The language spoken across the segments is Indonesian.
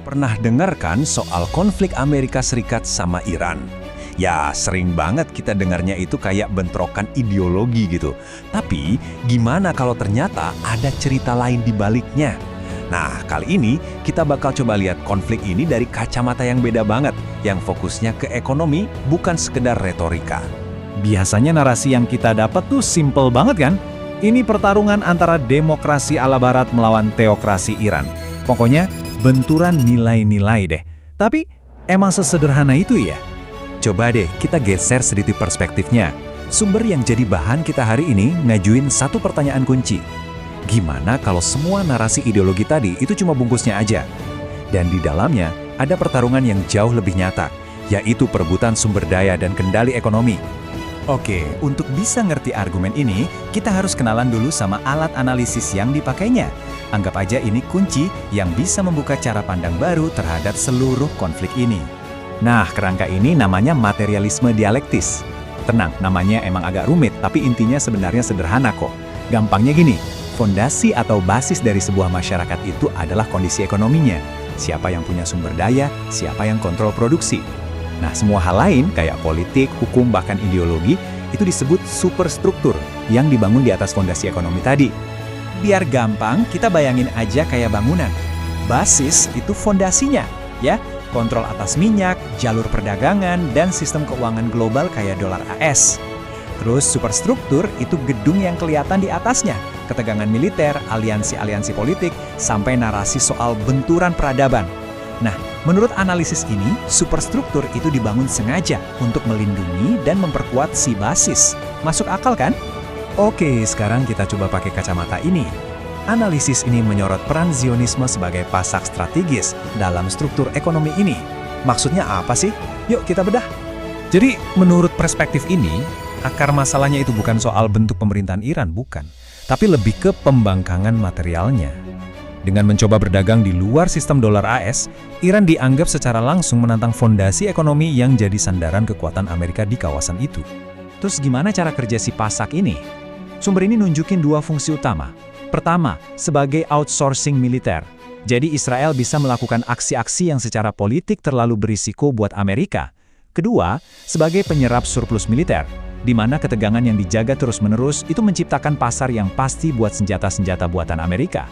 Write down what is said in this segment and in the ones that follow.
Pernah dengar kan soal konflik Amerika Serikat sama Iran? Ya, sering banget kita dengarnya itu kayak bentrokan ideologi gitu. Tapi, gimana kalau ternyata ada cerita lain di baliknya? Nah, kali ini kita bakal coba lihat konflik ini dari kacamata yang beda banget, yang fokusnya ke ekonomi, bukan sekedar retorika. Biasanya narasi yang kita dapat tuh simple banget kan? Ini pertarungan antara demokrasi ala barat melawan teokrasi Iran. Pokoknya, benturan nilai-nilai deh. Tapi, emang sesederhana itu ya? Coba deh kita geser sedikit perspektifnya. Sumber yang jadi bahan kita hari ini ngajuin satu pertanyaan kunci. Gimana kalau semua narasi ideologi tadi itu cuma bungkusnya aja? Dan di dalamnya ada pertarungan yang jauh lebih nyata, yaitu perebutan sumber daya dan kendali ekonomi. Oke, untuk bisa ngerti argumen ini, kita harus kenalan dulu sama alat analisis yang dipakainya. Anggap aja ini kunci yang bisa membuka cara pandang baru terhadap seluruh konflik ini. Nah, kerangka ini namanya materialisme dialektis. Tenang, namanya emang agak rumit, tapi intinya sebenarnya sederhana kok. Gampangnya gini, fondasi atau basis dari sebuah masyarakat itu adalah kondisi ekonominya. Siapa yang punya sumber daya, siapa yang kontrol produksi. Nah, semua hal lain kayak politik, hukum, bahkan ideologi itu disebut superstruktur yang dibangun di atas fondasi ekonomi tadi. Biar gampang, kita bayangin aja kayak bangunan. Basis itu fondasinya, ya. Kontrol atas minyak, jalur perdagangan, dan sistem keuangan global kayak dolar AS. Terus superstruktur itu gedung yang kelihatan di atasnya, ketegangan militer, aliansi-aliansi politik, sampai narasi soal benturan peradaban. Nah, menurut analisis ini, superstruktur itu dibangun sengaja untuk melindungi dan memperkuat si basis. Masuk akal kan? Oke, sekarang kita coba pakai kacamata ini. Analisis ini menyorot peran Zionisme sebagai pasak strategis dalam struktur ekonomi ini. Maksudnya apa sih? Yuk kita bedah. Jadi, menurut perspektif ini, akar masalahnya itu bukan soal bentuk pemerintahan Iran, bukan. Tapi lebih ke pembangkangan materialnya. Dengan mencoba berdagang di luar sistem dolar AS, Iran dianggap secara langsung menantang fondasi ekonomi yang jadi sandaran kekuatan Amerika di kawasan itu. Terus gimana cara kerja si pasak ini? Sumber ini nunjukin dua fungsi utama. Pertama, sebagai outsourcing militer. Jadi Israel bisa melakukan aksi-aksi yang secara politik terlalu berisiko buat Amerika. Kedua, sebagai penyerap surplus militer, di mana ketegangan yang dijaga terus-menerus itu menciptakan pasar yang pasti buat senjata-senjata buatan Amerika.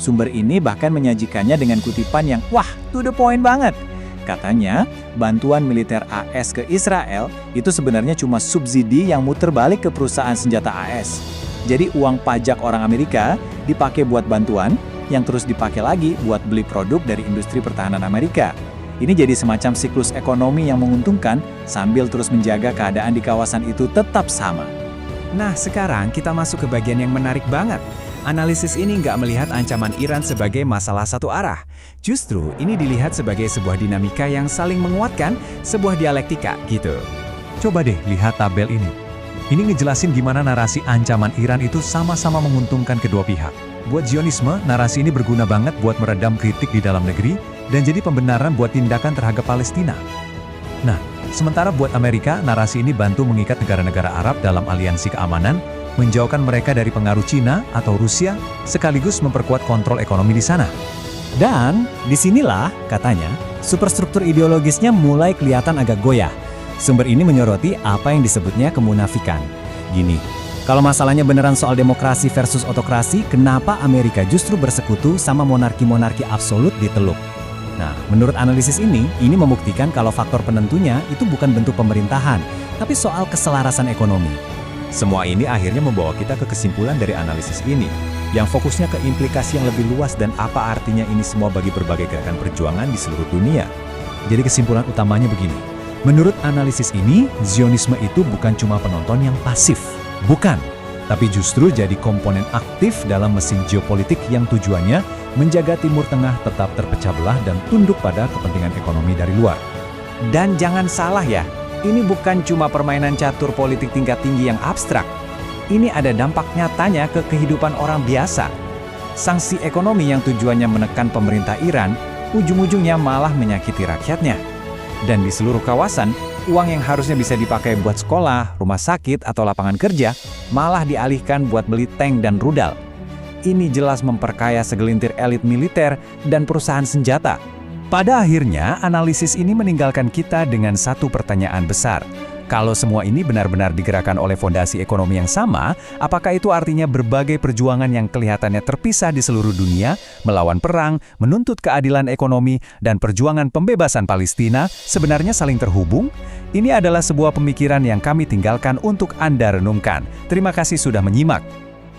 Sumber ini bahkan menyajikannya dengan kutipan yang wah, to the point banget. Katanya, bantuan militer AS ke Israel itu sebenarnya cuma subsidi yang muter balik ke perusahaan senjata AS. Jadi uang pajak orang Amerika dipakai buat bantuan, yang terus dipakai lagi buat beli produk dari industri pertahanan Amerika. Ini jadi semacam siklus ekonomi yang menguntungkan sambil terus menjaga keadaan di kawasan itu tetap sama. Nah, sekarang kita masuk ke bagian yang menarik banget. Analisis ini nggak melihat ancaman Iran sebagai masalah satu arah. Justru ini dilihat sebagai sebuah dinamika yang saling menguatkan, sebuah dialektika gitu. Coba deh lihat tabel ini. Ini ngejelasin gimana narasi ancaman Iran itu sama-sama menguntungkan kedua pihak. Buat Zionisme, narasi ini berguna banget buat meredam kritik di dalam negeri dan jadi pembenaran buat tindakan terhadap Palestina. Nah, sementara buat Amerika, narasi ini bantu mengikat negara-negara Arab dalam aliansi keamanan, menjauhkan mereka dari pengaruh Cina atau Rusia, sekaligus memperkuat kontrol ekonomi di sana. Dan disinilah, katanya, superstruktur ideologisnya mulai kelihatan agak goyah. Sumber ini menyoroti apa yang disebutnya kemunafikan. Gini, kalau masalahnya beneran soal demokrasi versus otokrasi, kenapa Amerika justru bersekutu sama monarki-monarki absolut di Teluk? Nah, menurut analisis ini membuktikan kalau faktor penentunya itu bukan bentuk pemerintahan, tapi soal keselarasan ekonomi. Semua ini akhirnya membawa kita ke kesimpulan dari analisis ini, yang fokusnya ke implikasi yang lebih luas dan apa artinya ini semua bagi berbagai gerakan perjuangan di seluruh dunia. Jadi kesimpulan utamanya begini. Menurut analisis ini, Zionisme itu bukan cuma penonton yang pasif. Bukan. Tapi justru jadi komponen aktif dalam mesin geopolitik yang tujuannya menjaga Timur Tengah tetap terpecah belah dan tunduk pada kepentingan ekonomi dari luar. Dan jangan salah ya, ini bukan cuma permainan catur politik tingkat tinggi yang abstrak. Ini ada dampak nyatanya ke kehidupan orang biasa. Sanksi ekonomi yang tujuannya menekan pemerintah Iran, ujung-ujungnya malah menyakiti rakyatnya. Dan di seluruh kawasan, uang yang harusnya bisa dipakai buat sekolah, rumah sakit, atau lapangan kerja, malah dialihkan buat beli tank dan rudal. Ini jelas memperkaya segelintir elit militer dan perusahaan senjata. Pada akhirnya, analisis ini meninggalkan kita dengan satu pertanyaan besar. Kalau semua ini benar-benar digerakkan oleh fondasi ekonomi yang sama, apakah itu artinya berbagai perjuangan yang kelihatannya terpisah di seluruh dunia, melawan perang, menuntut keadilan ekonomi, dan perjuangan pembebasan Palestina sebenarnya saling terhubung? Ini adalah sebuah pemikiran yang kami tinggalkan untuk Anda renungkan. Terima kasih sudah menyimak.